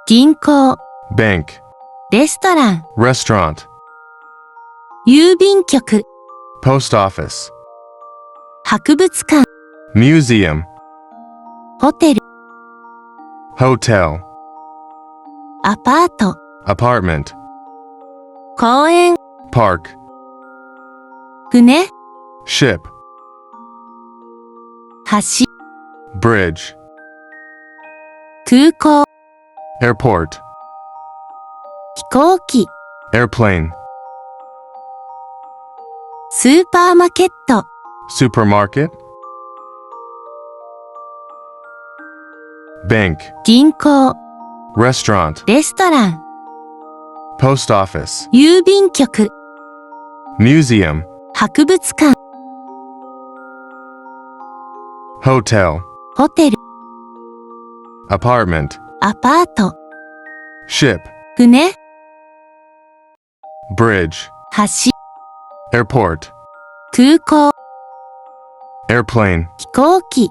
銀行、 bank, レストラン、 restaurant, 郵便局、 post office, 博物館、 museum, ホテル、 hotel, アパート、 apartment, 公園、 park, 船、 ship, 橋、 bridge, 空港、 airport, 飛行機、 airplane, スーパーマーケット、 supermarket, bank, 銀行、 restaurant, レストラン、 post office, 郵便局、 museum, 博物館、 hotel, ホテル、 apartment, アパート、 ship, 船、 bridge, 橋、 airport, 空港、 airplane, 飛行機。